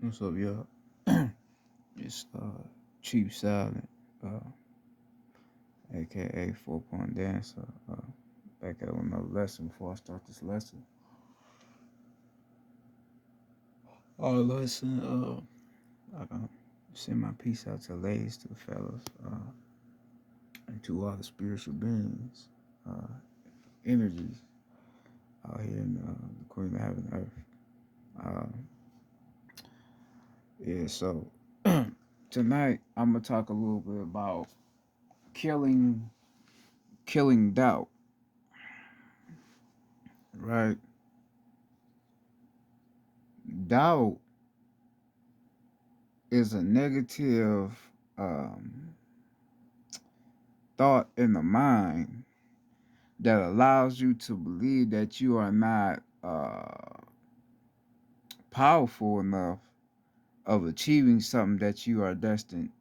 What's up, y'all? It's Chief Silent, uh, aka 4 Point Dancer. Back at another lesson before I start this lesson. Our lesson, I send my peace out to ladies, to the fellas, and to all the spiritual beings, uh, energies out here in the Queen of Heaven and Earth. Yeah, so tonight I'm gonna talk a little bit about killing killing doubt, right? Doubt is a negative um, thought in the mind that allows you to believe that you are not powerful enough of achieving something that you are destined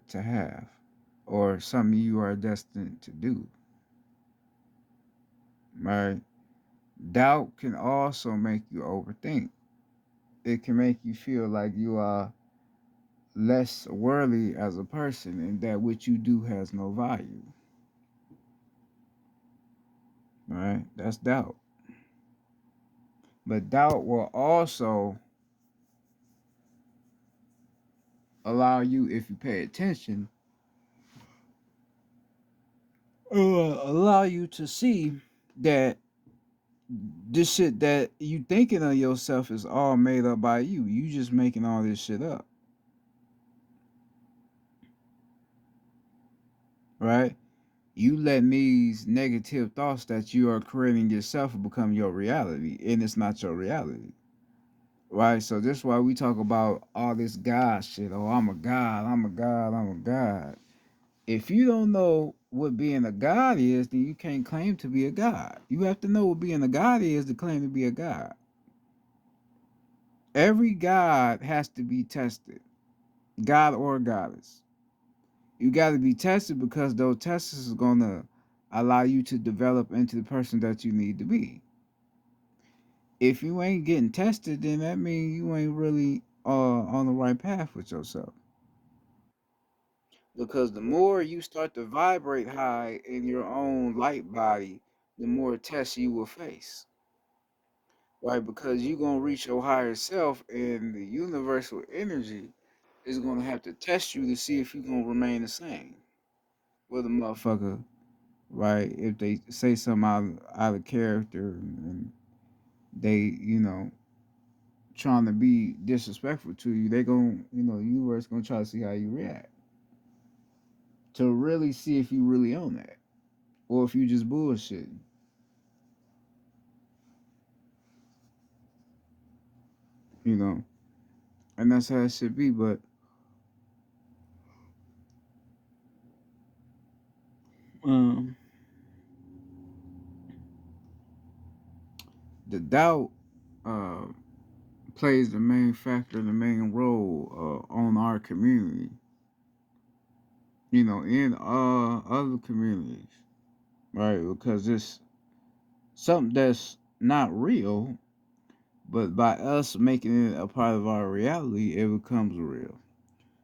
to have, or something you are destined to do, right? Doubt can also make you overthink. It can make you feel like you are less worthy as a person and that what you do has no value, right? That's doubt. But doubt will also allow you, if you pay attention, allow you to see that this shit that you thinking of yourself is all made up by you. You just making all this shit up, right? You letting these negative thoughts that you are creating yourself become your reality, and it's not your reality, right? So this is why we talk about all this God shit. Oh, I'm a God. I'm a God. I'm a God. If you don't know what being a god is, then you can't claim to be a god. You have to know what being a god is to claim to be a god. Every god has to be tested, god or goddess. You got to be tested because those tests is going to allow you to develop into the person that you need to be. If you ain't getting tested, then that means you ain't really on the right path with yourself. Because the more you start to vibrate high in your own light body, the more tests you will face. Right? Because you're going to reach your higher self, and the universal energy is going to have to test you to see if you're going to remain the same. With a motherfucker, right? If they say something out of character and they, trying to be disrespectful to you, they going to, the universe going to try to see how you react to really see if you really own that or if you just bullshitting, you know. And that's how it should be. But um, the doubt uh, plays the main factor, the main role on our community, in other communities, right? Because it's something that's not real, but by us making it a part of our reality, it becomes real.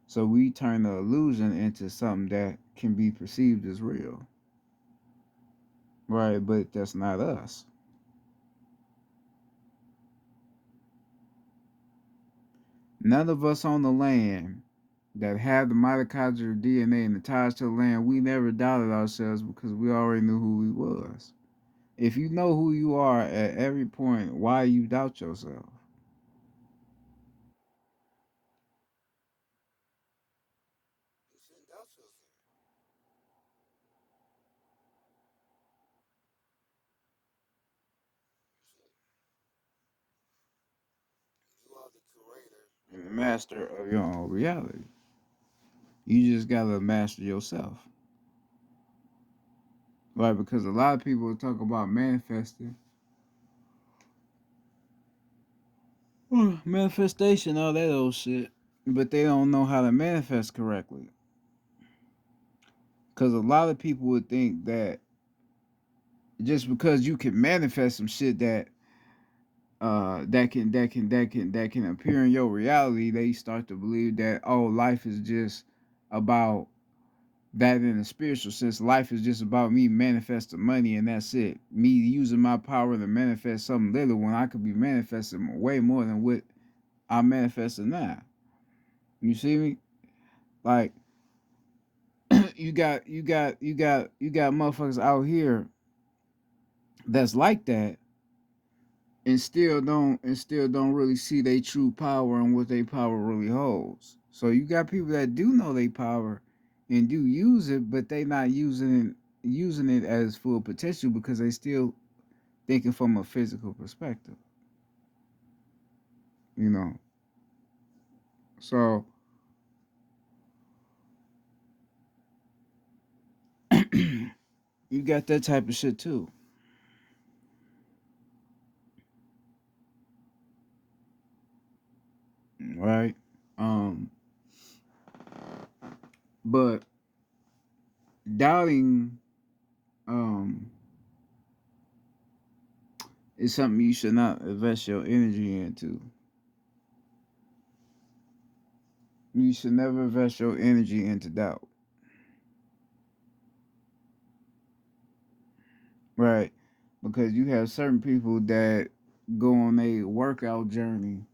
So we turn the illusion into something that can be perceived as real, right? But that's not us. None of us on the land that have the mitochondrial DNA and the ties to the land, we never doubted ourselves because we already knew who we was. If you know who you are at every point, why you doubt yourself? You shouldn't doubt yourself. You are the creator and the master of your own reality. You just gotta master yourself, right? Because a lot of people talk about manifesting, manifestation, all that old shit, but they don't know how to manifest correctly. Because a lot of people would think that just because you can manifest some shit that that can appear in your reality, they start to believe that, oh, life is just about that. In a spiritual sense, life is just about me manifesting money and that's it. Me using my power to manifest something little when I could be manifesting way more than what I'm manifesting now. You see me? Like you got motherfuckers out here that's like that and still don't really see their true power and what their power really holds. So you got people that do know their power and do use it, but they not using it as full potential because they still thinking from a physical perspective, you know. So you got that type of shit too, right? Um, but doubting um is something you should not invest your energy into. You should never invest your energy into doubt, right? Because you have certain people that go on a workout journey,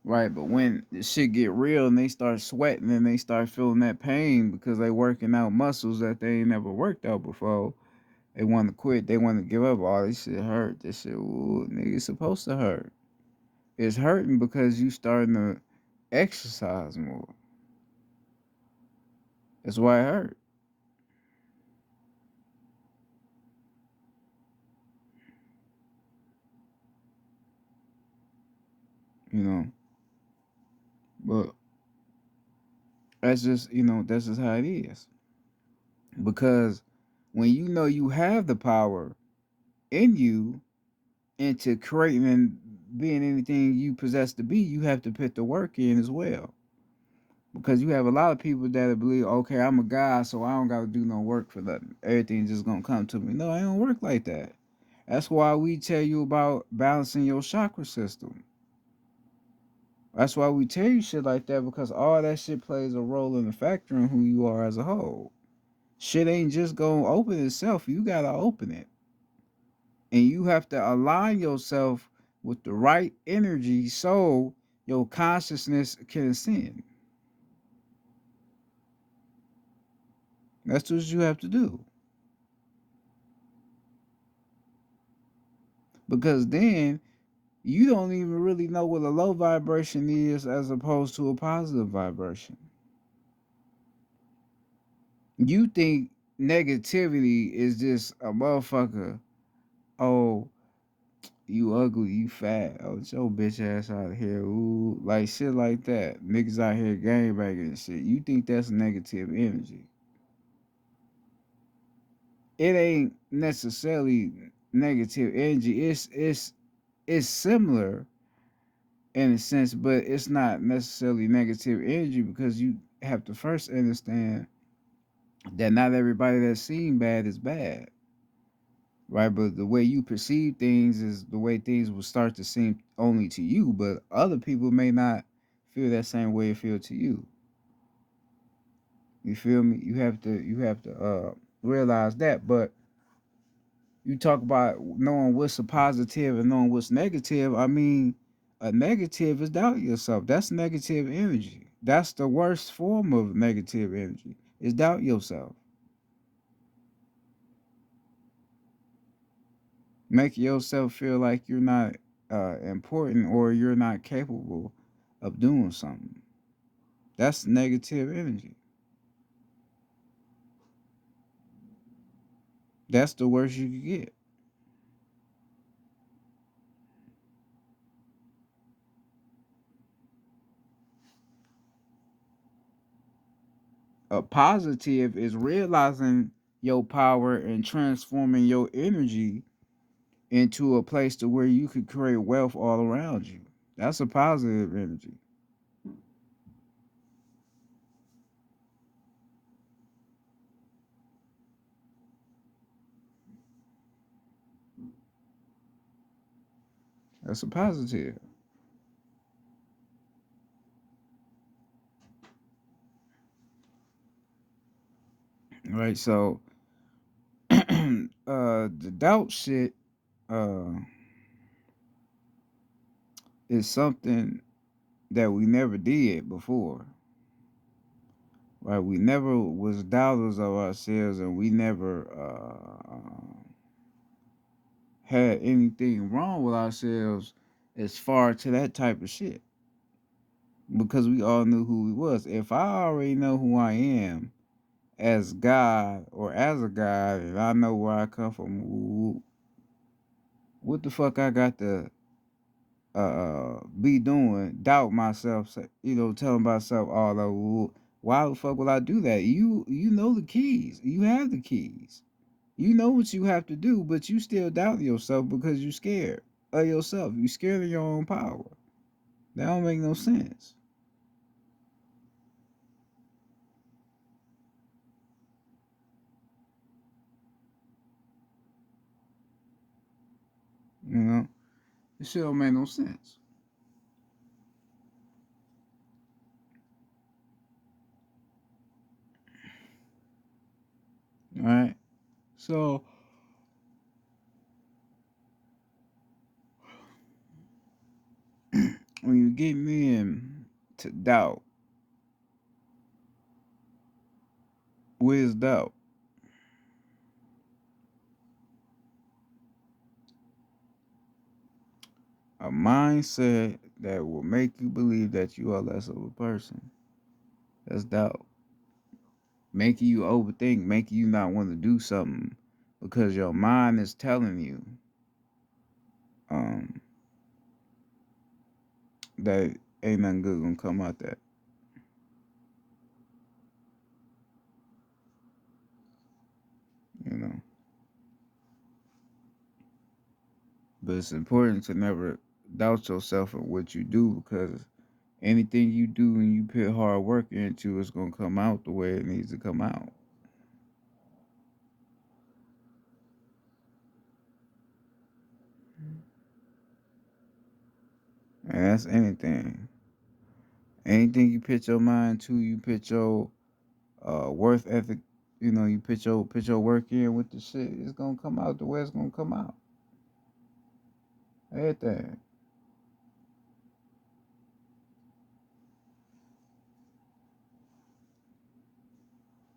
right? But when the shit get real and they start sweating and they start feeling that pain because they working out muscles that they ain't never worked out before, they want to quit. They want to give up. Oh, this shit hurt. This shit, ooh, nigga, it's supposed to hurt. It's hurting because you starting to exercise more. That's why it hurt. You know, but that's just how it is. Because when you know you have the power in you into creating and being anything you possess to be, you have to put the work in as well. Because you have a lot of people that believe, okay, I'm a guy, so I don't got to do no work for nothing. Everything's just gonna come to me. No, I don't work like that. That's why we tell you about balancing your chakra system. That's why we tell you shit like that because all that shit plays a role in the factor in who you are as a whole. Shit ain't just gonna open itself. You gotta open it. And you have to align yourself with the right energy so your consciousness can ascend. That's what you have to do. Because then you don't even really know what a low vibration is as opposed to a positive vibration. You think negativity is just a motherfucker, oh, you ugly, you fat, oh, get your bitch ass out of here, ooh, like shit like that. Niggas out here gangbanging and shit. You think that's negative energy. It ain't necessarily negative energy. It's similar in a sense, but it's not necessarily negative energy because you have to first understand that not everybody that's seen bad is bad, right? But the way you perceive things is the way things will start to seem only to you, but other people may not feel that same way it feel to you. You feel me? You have to realize that. But you talk about knowing what's a positive and knowing what's negative. I mean, a negative is doubt yourself. That's negative energy. That's the worst form of negative energy. Is doubt yourself. Make yourself feel like you're not important or you're not capable of doing something. That's negative energy. That's the worst you can get. A positive is realizing your power and transforming your energy into a place to where you could create wealth all around you. That's a positive energy. That's a positive. Right? So the doubt shit uh is something that we never did before. Right? We never was doubters of ourselves, and we never had anything wrong with ourselves as far to that type of shit, because we all knew who we was. If I already know who I am as God or as a God, and I know where I come from, what the fuck I got to be doing? Doubt myself, telling myself all over. Why the fuck would I do that? You know the keys. You have the keys. You know what you have to do, but you still doubt yourself because you scared of yourself. You scared of your own power. That don't make no sense. You know, it shit don't make no sense. All right. So when you get in to doubt, what is doubt? A mindset that will make you believe that you are less of a person. That's doubt. Making you overthink, making you not want to do something because your mind is telling you um, that ain't nothing good gonna come out that. You know. But it's important to never doubt yourself and what you do, because anything you do and you put hard work into, it's gonna come out the way it needs to come out. And that's anything. Anything you put your mind to, you put your worth ethic, you put your work in with the shit, it's gonna come out the way it's gonna come out. Everything.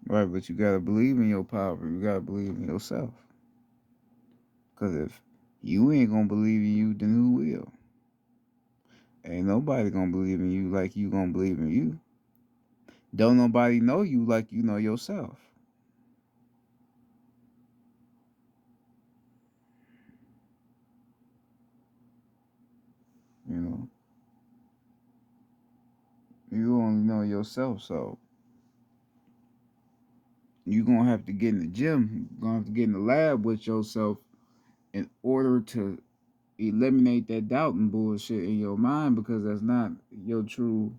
Right, but you gotta believe in your power. You gotta believe in yourself. Cause if you ain't gonna believe in you, then who will? Ain't nobody gonna believe in you like you gonna believe in you. Don't nobody know you like you know yourself. You know, you only know yourself, so you gonna have to get in the gym. You gonna have to get in the lab with yourself in order to eliminate that doubt and bullshit in your mind, because that's not your true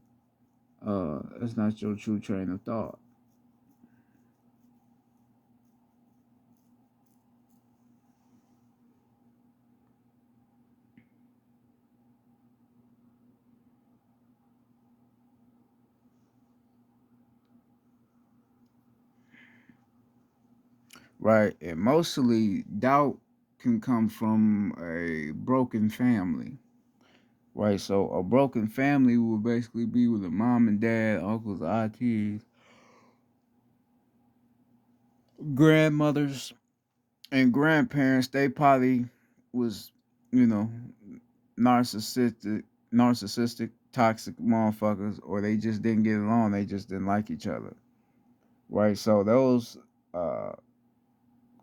train of thought. Right? And mostly doubt can come from a broken family. Right, so a broken family will basically be with a mom and dad, uncles, aunties, grandmothers, and grandparents. They probably was, you know, narcissistic, toxic motherfuckers, or they just didn't get along. They just didn't like each other. Right, so those uh,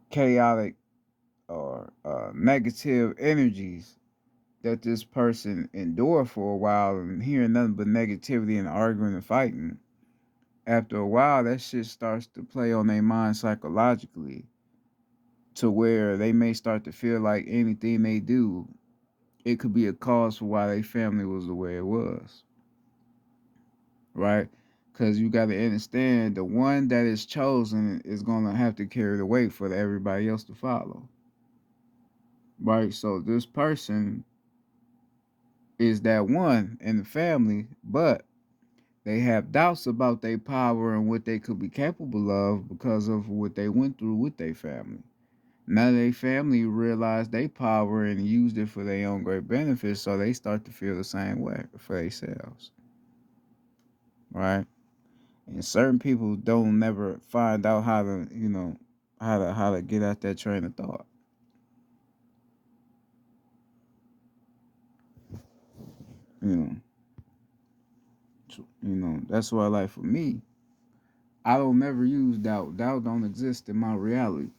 chaotic or negative energies that this person endured for a while, and hearing nothing but negativity and arguing and fighting, after a while that shit starts to play on their mind psychologically, to where they may start to feel like anything they do, it could be a cause for why their family was the way it was. Right? Because you got to understand, the one that is chosen is going to have to carry the weight for everybody else to follow. Right? So this person is that one in the family, but they have doubts about their power and what they could be capable of because of what they went through with their family. Now their family realized their power and used it for their own great benefit, so they start to feel the same way for themselves, right? And certain people don't never find out how to, how to get out that train of thought. You know, that's why, like for me, I don't never use doubt. Doubt don't exist in my reality.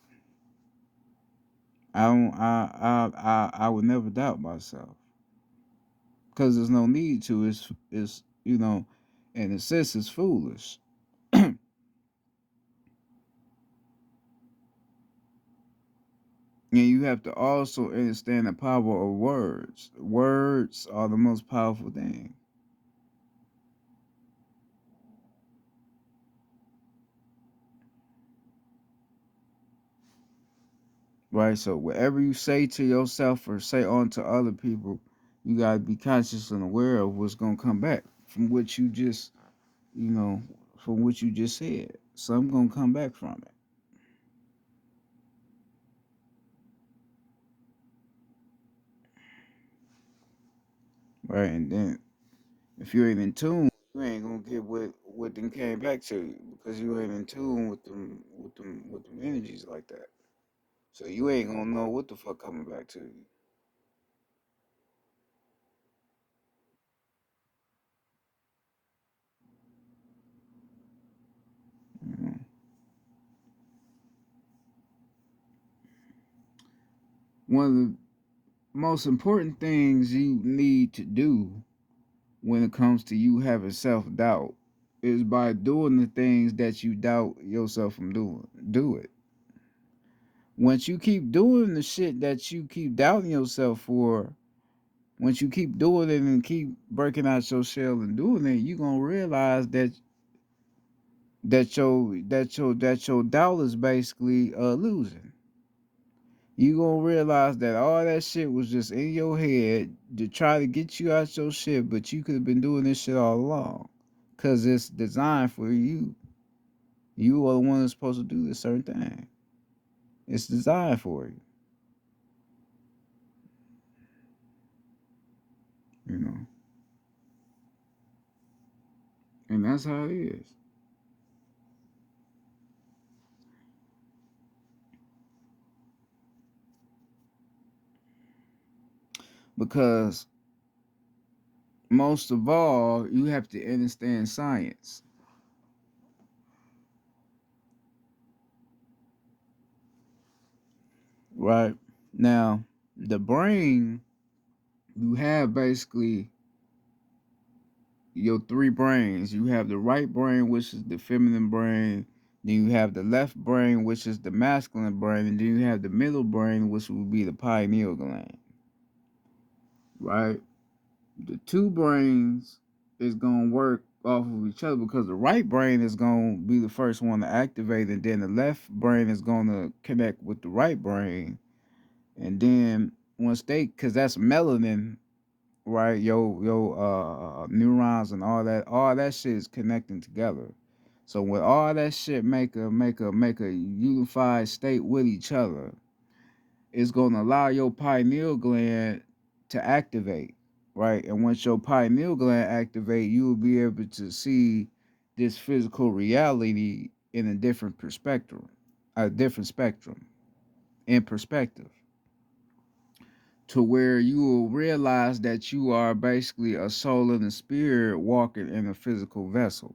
I don't. I would never doubt myself because there's no need to. It's in a sense, it's foolish. And you have to also understand the power of words. Words are the most powerful thing, right? So whatever you say to yourself or say on to other people, you gotta be conscious and aware of what's gonna come back from what you just, you know, from what you just said. Some gonna come back from it, right? And then if you ain't in tune, you ain't gonna get what then came back to you because you ain't in tune with them energies like that. So you ain't gonna know what the fuck coming back to you. You know? One of the most important things you need to do when it comes to you having self doubt is by doing the things that you doubt yourself from doing. Do it. Once you keep doing the shit that you keep doubting yourself for, once you keep doing it and keep breaking out your shell and doing it, you're gonna realize that your doubt is basically losing. You gonna realize that all that shit was just in your head to try to get you out your shit, but you could have been doing this shit all along. Cause it's designed for you. You are the one that's supposed to do this certain thing. It's designed for you, you know. And that's how it is. Because most of all, you have to understand science, right? Now, the brain, you have basically your three brains. You have the right brain, which is the feminine brain. Then you have the left brain, which is the masculine brain. And then you have the middle brain, which would be the pineal gland, right? The two brains is going to work off of each other because the right brain is going to be the first one to activate. And then the left brain is going to connect with the right brain. And then once because that's melanin, right? Yo, neurons and all that shit is connecting together. So when all that shit make a unified state with each other, it's gonna allow your pineal gland to activate, right? And once your pineal gland activate, you will be able to see this physical reality in a different spectrum, in perspective, to where you will realize that you are basically a soul and a spirit walking in a physical vessel.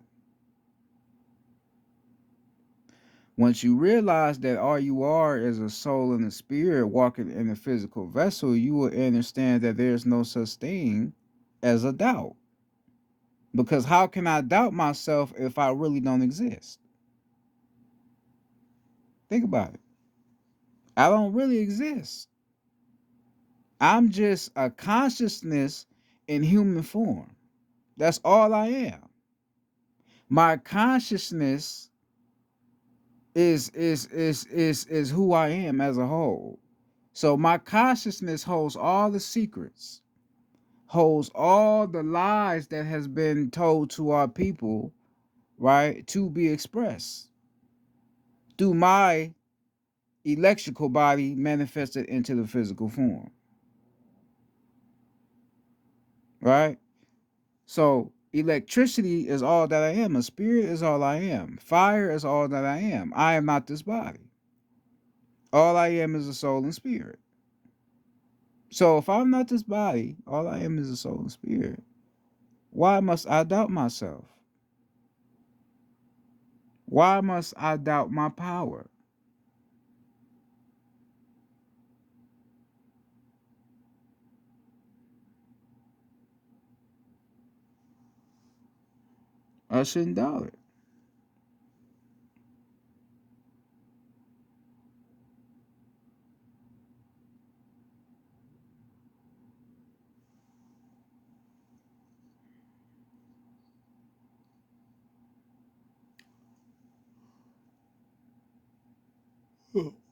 Once you realize that all you are is a soul and a spirit walking in a physical vessel, you will understand that there's no such thing as a doubt. Because how can I doubt myself if I really don't exist? Think about it. I don't really exist. I'm just a consciousness in human form. That's all I am. My consciousness is who I am as a whole. So my consciousness holds all the secrets. holds all the lies that has been told to our people, right, to be expressed through my electrical body manifested into the physical form, right? So electricity is all that I am. A spirit is all I am. Fire is all that I am. I am not this body. All I am is a soul and spirit. So if I'm not this body, all I am is a soul and spirit. Why must I doubt myself? Why must I doubt my power? I shouldn't doubt it.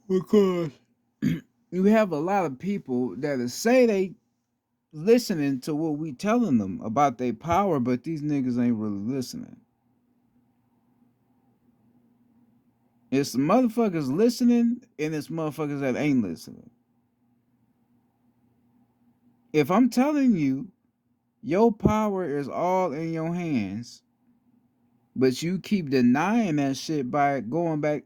Because you have a lot of people that say they listening to what we telling them about their power, but these niggas ain't really listening. It's the motherfuckers listening and it's motherfuckers that ain't listening. If I'm telling you your power is all in your hands, but you keep denying that shit by going back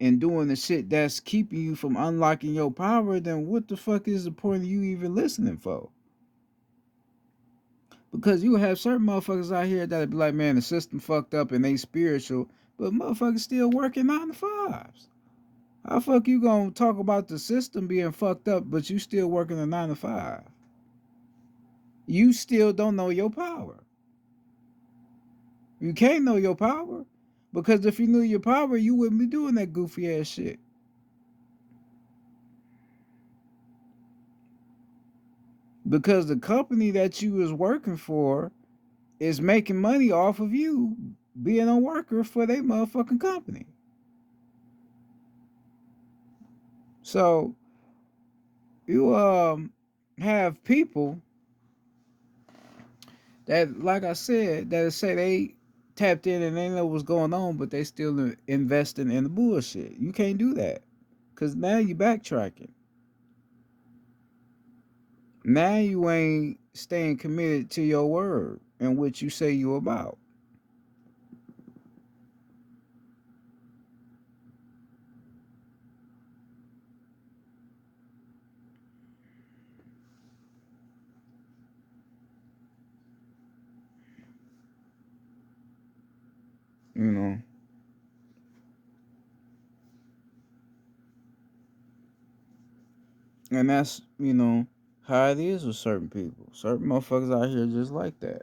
and doing the shit that's keeping you from unlocking your power, then what the fuck is the point of you even listening for? Because you have certain motherfuckers out here that be like, man, the system fucked up and they spiritual, but motherfuckers still working 9 to 5s. How fuck you gonna talk about the system being fucked up, but you still working a 9 to 5? You still don't know your power. You can't know your power. Because if you knew your power, you wouldn't be doing that goofy ass shit. Because the company that you was working for is making money off of you being a worker for their motherfucking company. So you have people that, like I said, that say they tapped in and they know what's going on, but they still investing in the bullshit. You can't do that because now you backtracking. Now you ain't staying committed to your word and what you say you about. You know, and that's how it is with certain people. Certain motherfuckers out here just like that.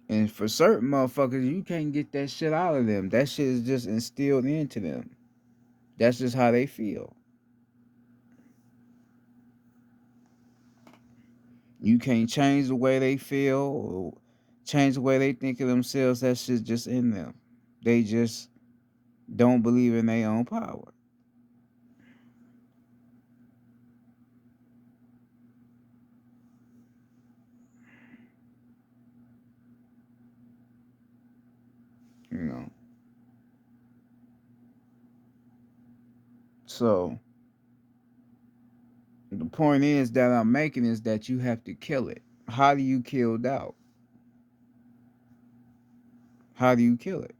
And for certain motherfuckers, you can't get that shit out of them. That shit is just instilled into them. That's just how they feel. You can't change the way they feel or change the way they think of themselves. That shit's just in them. They just don't believe in their own power. You know. So the point is that I'm making is that you have to kill it. How do you kill doubt? How do you kill it?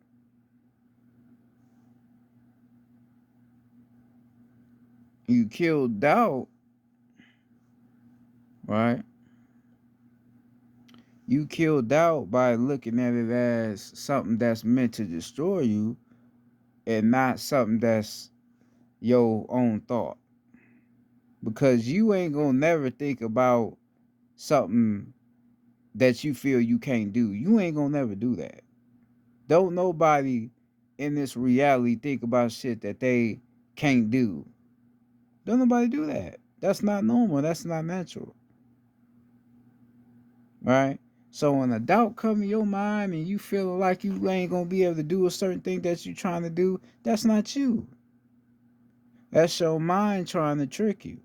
You kill doubt, right? You kill doubt by looking at it as something that's meant to destroy you and not something that's your own thought. Because you ain't gonna never think about something that you feel you can't do. You ain't gonna never do that. Don't nobody in this reality think about shit that they can't do. Don't nobody do that. That's not normal. That's not natural. Right? So when a doubt come in your mind and you feel like you ain't gonna be able to do a certain thing that you trying to do, that's not you. That's your mind trying to trick you.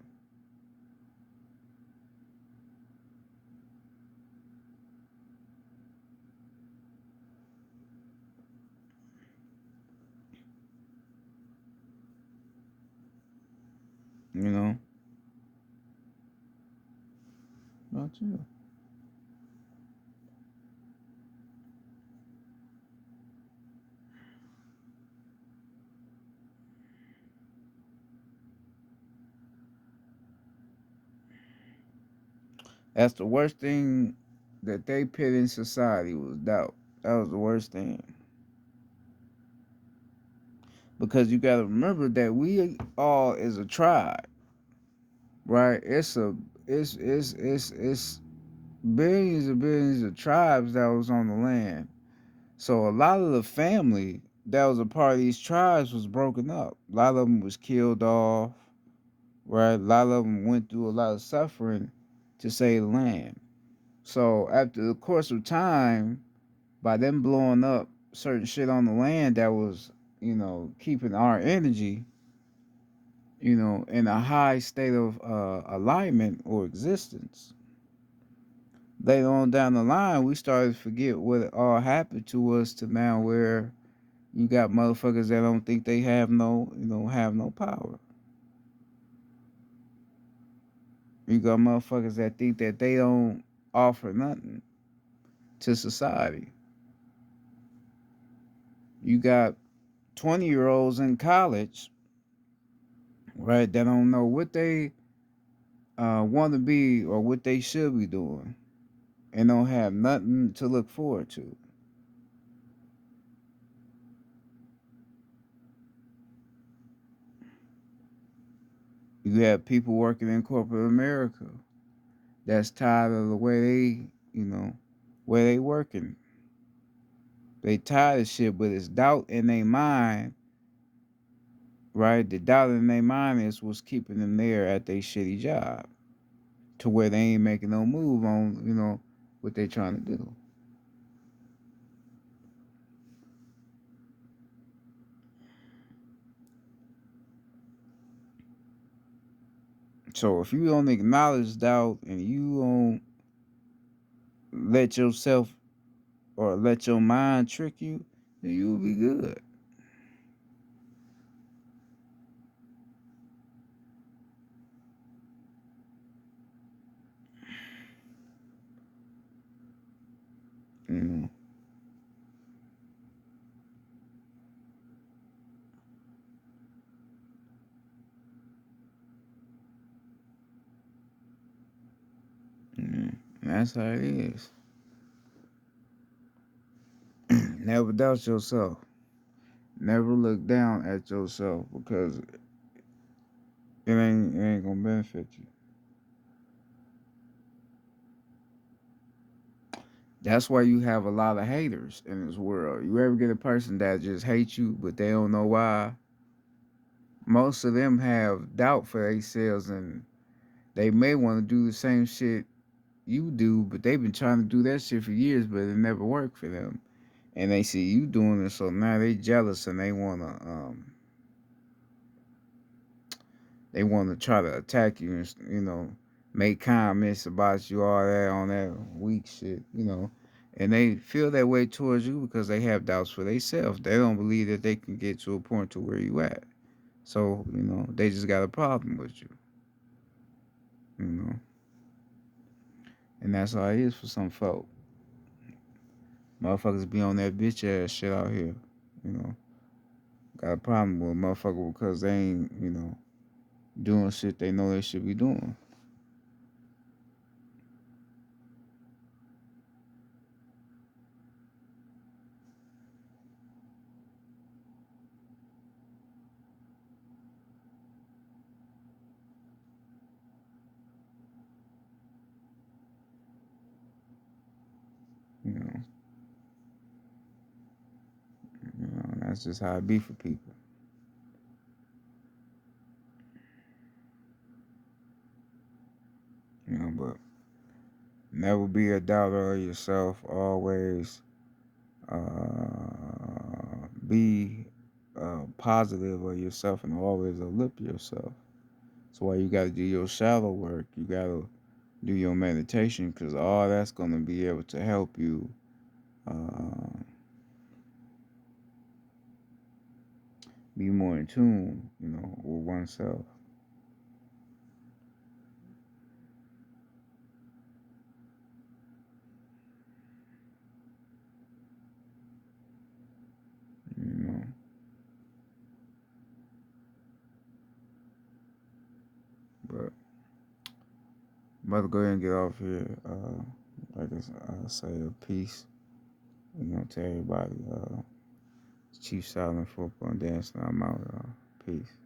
You know, not you. That's the worst thing that they put in society was doubt. That was the worst thing. Because you gotta remember that we all is a tribe, right? It's billions and billions of tribes that was on the land. So a lot of the family that was a part of these tribes was broken up. A lot of them was killed off, right? A lot of them went through a lot of suffering to save the land. So after the course of time, by them blowing up certain shit on the land that was, keeping our energy, in a high state of alignment or existence. Later on down the line, we started to forget what all happened to us to now where you got motherfuckers that don't think they have no power. You got motherfuckers that think that they don't offer nothing to society. You got 20-year-olds in college, right, that don't know what they want to be or what they should be doing and don't have nothing to look forward to. You have people working in corporate America that's tired of the way where they working. They tired of shit, but it's doubt in their mind, right? The doubt in their mind is what's keeping them there at their shitty job to where they ain't making no move on, what they trying to do. So if you don't acknowledge doubt and you don't let yourself or let your mind trick you, then you'll be good. You know, and that's how it is. Never doubt yourself. Never look down at yourself because it ain't gonna benefit you. That's why you have a lot of haters in this world. You ever get a person that just hates you, but they don't know why? Most of them have doubt for themselves, and they may want to do the same shit you do, but they've been trying to do that shit for years, but it never worked for them. And they see you doing it, so now they jealous and they wanna try to attack you and make comments about you all that on that weak shit. And they feel that way towards you because they have doubts for themselves. They don't believe that they can get to a point to where you at. So, they just got a problem with you know. And that's how it is for some folk. Motherfuckers be on that bitch ass shit out here. You know. Got a problem with motherfucker because they ain't doing shit they know they should be doing. You know. And that's just how it be for people. But Never be a doubter of yourself. Always be positive of yourself and always uplift yourself. That's why you got to do your shadow work. You got to do your meditation because all that's going to be able to help you be more in tune, with oneself. You know, but I'm about to go ahead and get off here. Like I say, a peace, to everybody. Chief Silent Football and Dancing. I'm out. Peace.